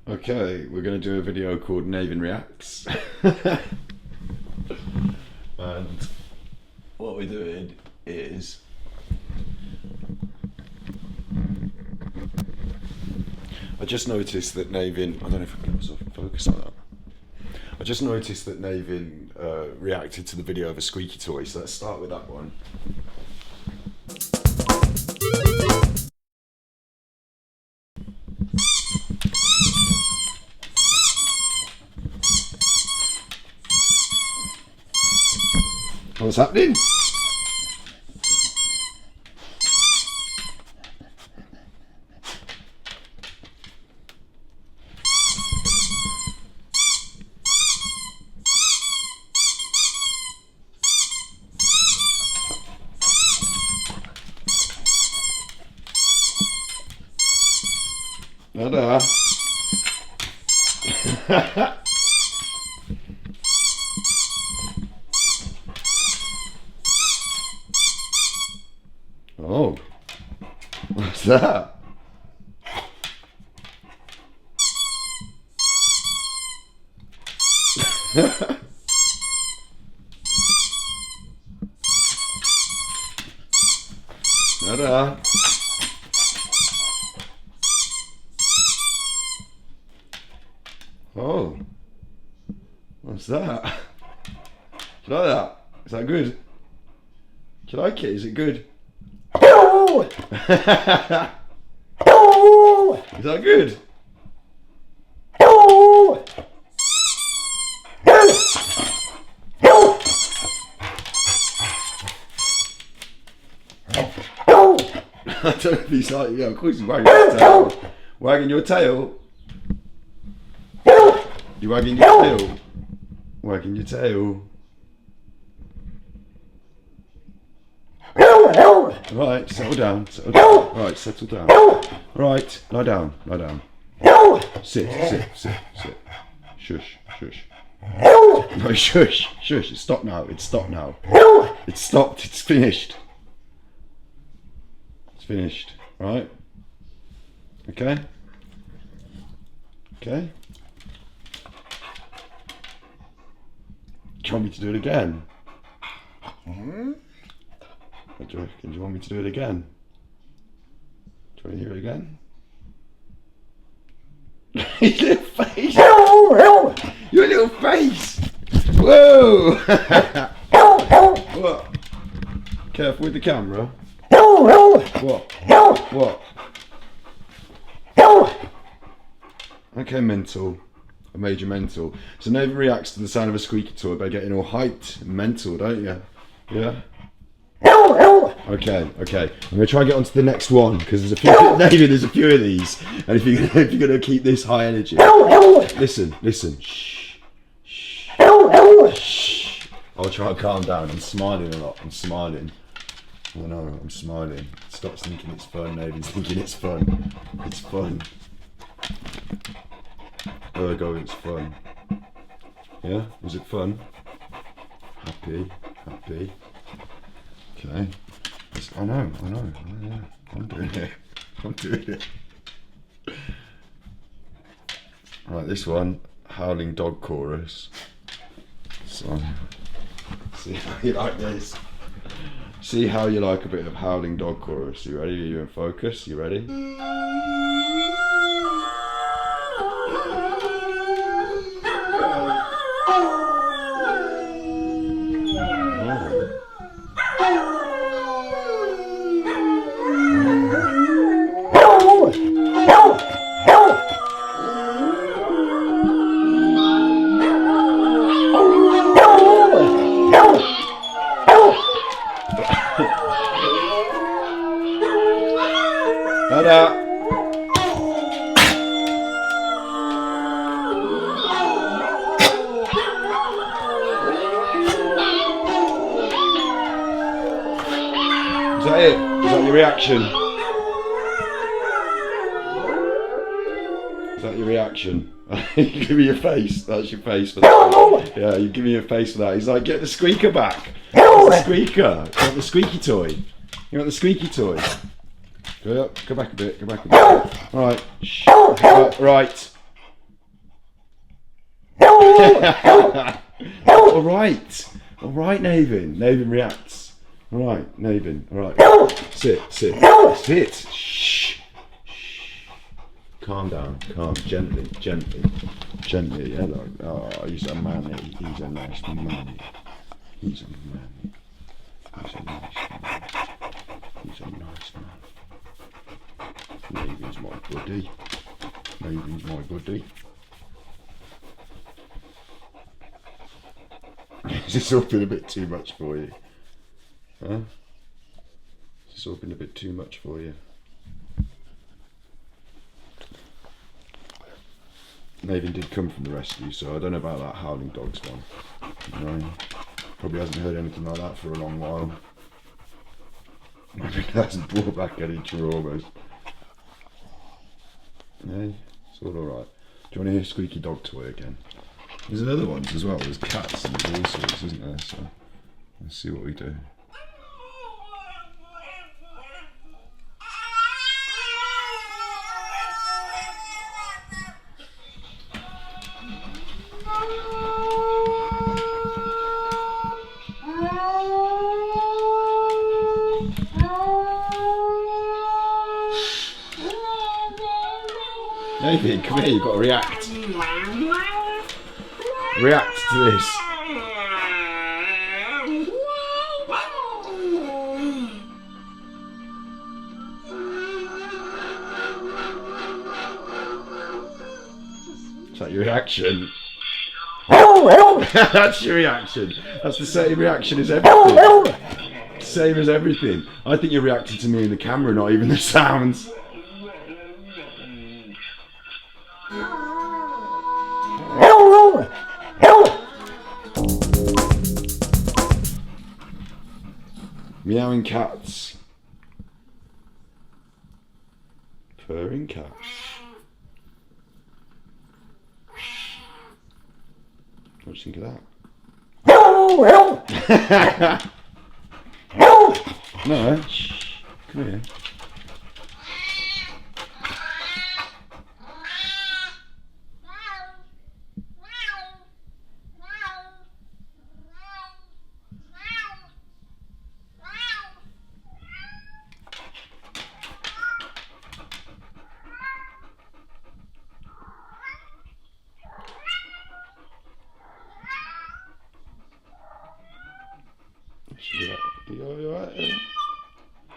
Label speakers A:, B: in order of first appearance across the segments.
A: Okay, we're going to do a video called Navin Reacts. And what we're doing is I just noticed that Navin, I don't know if I can get myself in focus on that. I just noticed that Navin reacted to the video of a squeaky toy, so let's start with that one. What's happening? Nada. Oh, what's that? Nada. Oh, what's that? Do you like that? Is that good? Do you like it? Is it good? Is that good? I don't know if he's like, yeah, of course he's wagging his tail. Wagging your tail? You wagging your tail? Wagging your tail. Right, settle down, settle down. Right, settle down. Right, lie down, lie down. Sit, sit, sit, sit. Shush, shush. No, shush, shush. It's stopped now, it's stopped now. It's stopped, it's finished. It's finished, right? Okay? Okay? Do you want me to do it again? What do you reckon? Do you want me to do it again? Do you want to hear it again? Your little face! Your little face! Whoa! What? Careful with the camera. What? What? Okay, mental. I made you mental. So Navin reacts to the sound of a squeaky toy by getting all hyped and mental, don't you? Yeah? Okay, okay. I'm gonna try and get on to the next one because there's a few. Navin, there's a few of these, and if you're gonna keep this high energy, listen, listen. Shh, shh, shh. I'll try and calm down. I'm smiling a lot. I'm smiling. Oh no, I'm smiling. Stop thinking it's fun, Navin's thinking it's fun. It's fun. Ergo, it's fun. Yeah, was it fun? Happy, happy. Okay. I know. Yeah. I'm doing it. I'm doing it. Right, this one, Howling dog chorus. So, see how you like this. See how you like a bit of howling dog chorus. You ready? Are you in focus? You ready? Ta-da! Is that it? Is that your reaction? Is that your reaction? You give me your face. That's your face for that. Yeah, you give me your face for that. He's like, get the squeaker back. Get the squeaker. You want the squeaky toy? You want the squeaky toy? Go up. Go back a bit. Go back a bit. Right. Shh. Right. All right, Navin. Navin reacts. All right, Navin. All right. Sit. Shh. Calm down. Gently. Yeah, like, oh, he's a manny. He's a nice manny. He's a nice man. Navin's my buddy. Is this all been a bit too much for you? Huh? Is this all been a bit too much for you? Navin did come from the rescue, so I don't know about that Howling Dogs one. No, probably hasn't heard anything like that for a long while. Maybe hasn't brought back any traumas. No, it's all alright. Do you want to hear Squeaky Dog Toy again? There's other ones as well, there's cats and there's all sorts, isn't there? So, let's see what we do. Navin, come here, you've got to react. React to this. Is that your reaction? That's your reaction. That's the same reaction as everything. Same as everything. I think you're reacting to me in the camera, not even the sounds. Meowing cats. Purring cats. What do you think of that? No, shh. Come here.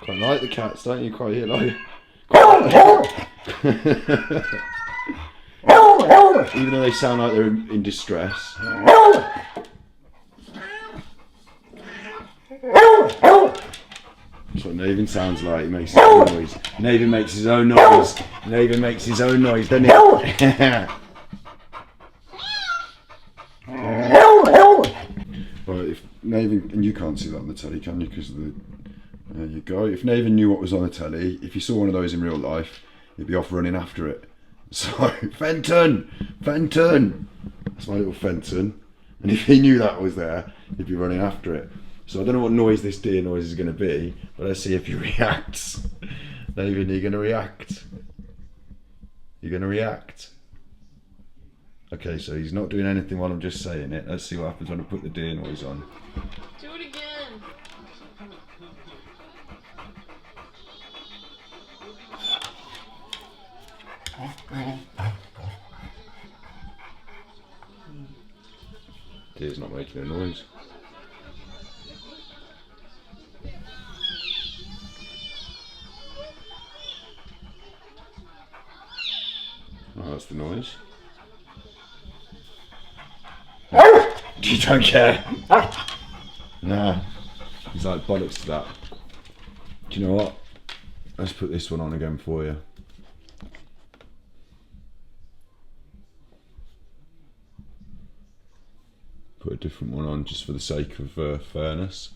A: Quite like the cats, don't you? Quite like. Even though they sound like they're in distress. That's what Navin sounds like. He makes his own noise. Navin makes his own noise. Navin makes his own noise, doesn't he? Right, if Navin, and you can't see that on the telly, can you? Because of the. There you go. If Navin knew what was on the telly, if you saw one of those in real life, he'd be off running after it. So, Fenton! That's my little Fenton. And if he knew that was there, he'd be running after it. So I don't know what noise this deer noise is going to be, but let's see if he reacts. Navin, you're going to react? You're going to react? Okay, so he's not doing anything while I'm just saying it. Let's see what happens when I put the deer noise on.
B: Do it again.
A: Deer's not making a noise. Oh, that's the noise. You don't care. Nah, he's like bollocks to that. Do you know what? Let's put this one on again for you. Put a different one on just for the sake of fairness.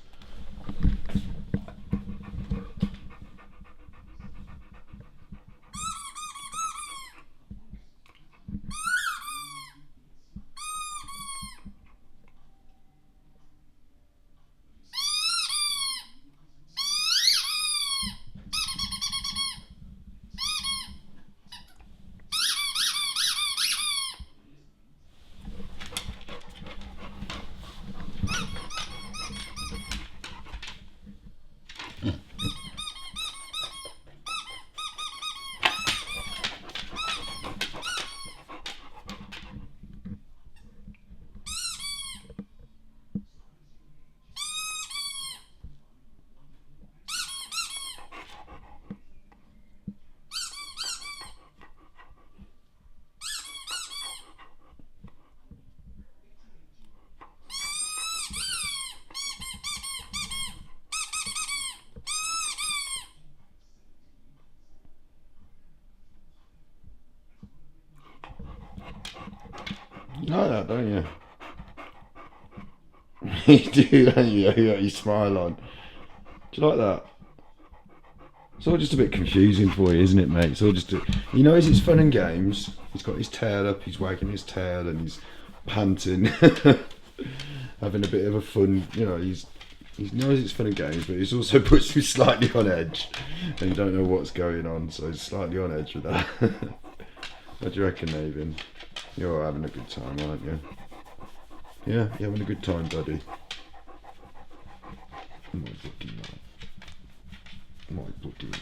A: You like that, don't you? You do, don't you? You got your smile on. Do you like that? It's all just a bit confusing for you, isn't it, mate? It's all just, you know, it's fun and games. He's got his tail up, he's wagging his tail, and he's panting, having a bit of a fun. You know, he knows it's fun and games, but he's also puts me slightly on edge, and you don't know what's going on, so he's slightly on edge with that. What do you reckon, Navin? You're having a good time, aren't you? Yeah, you're having a good time, buddy. My buddy, man. My buddy, man.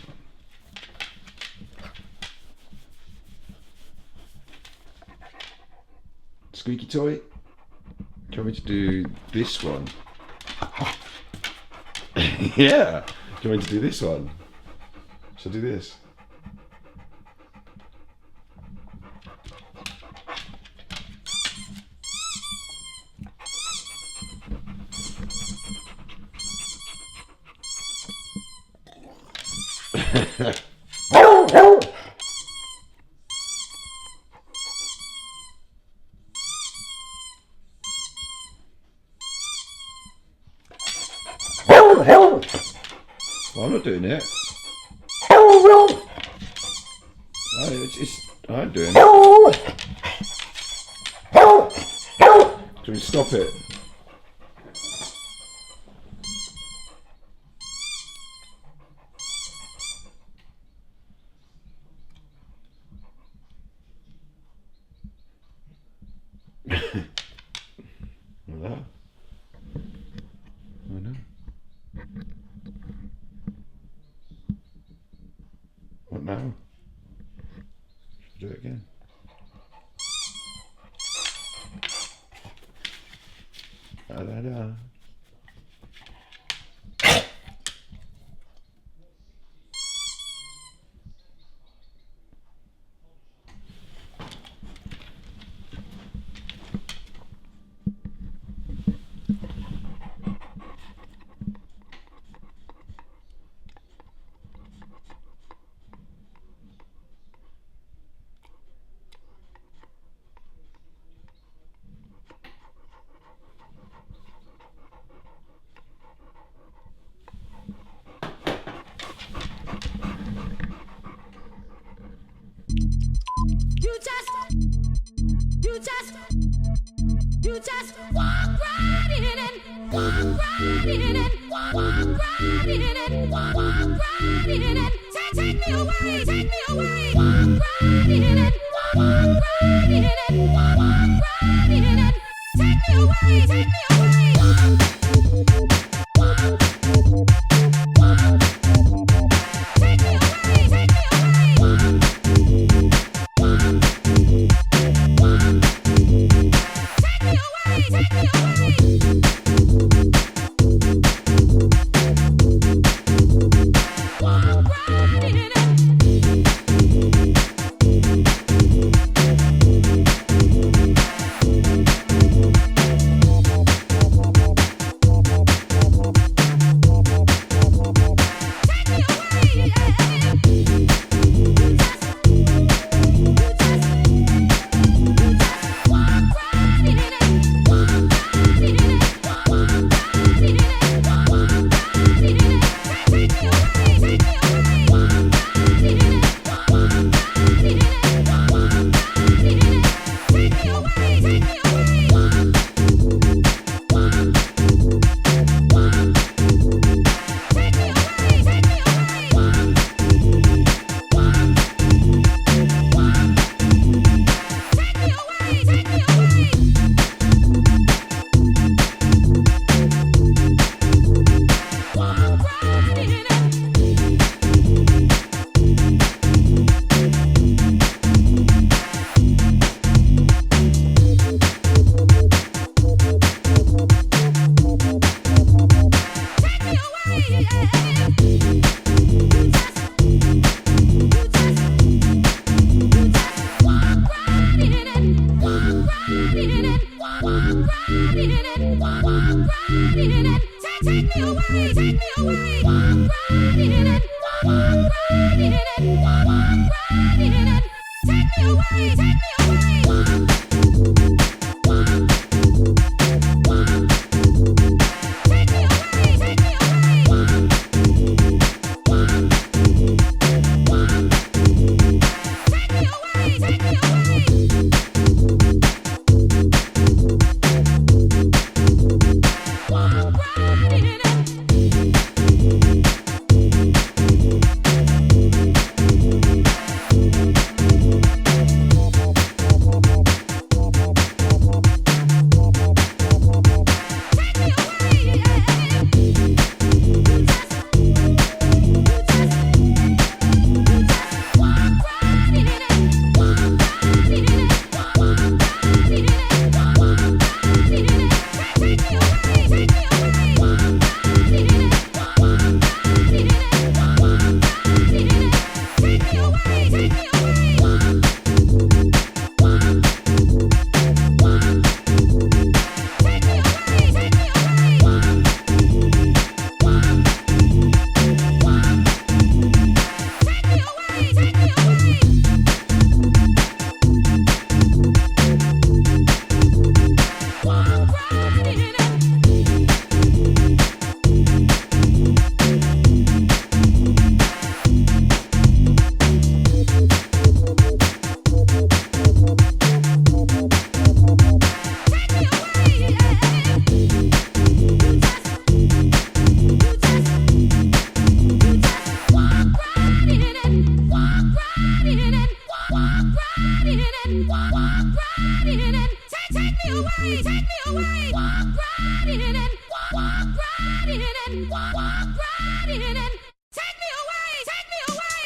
A: Squeaky toy. Do you want me to do this one? Yeah. Do you want me to do this one? Shall I do this? Well, I'm not doing it. I'm doing it. Can we stop it? Like that. I know. What now? Should we do it again? Da da da.
B: You just walk right in it, walk right in it, walk right in it, walk right in it. Take me away, take me away. Walk right in it, walk right in it, walk right in it. Take me away, take me away. Walk, walk. Take me away, take me away. Walk, walk. Take me away. Walk right in it. Take me away, take me away. right in and take me away, take me away. Walk right in and walk right in and walk right in and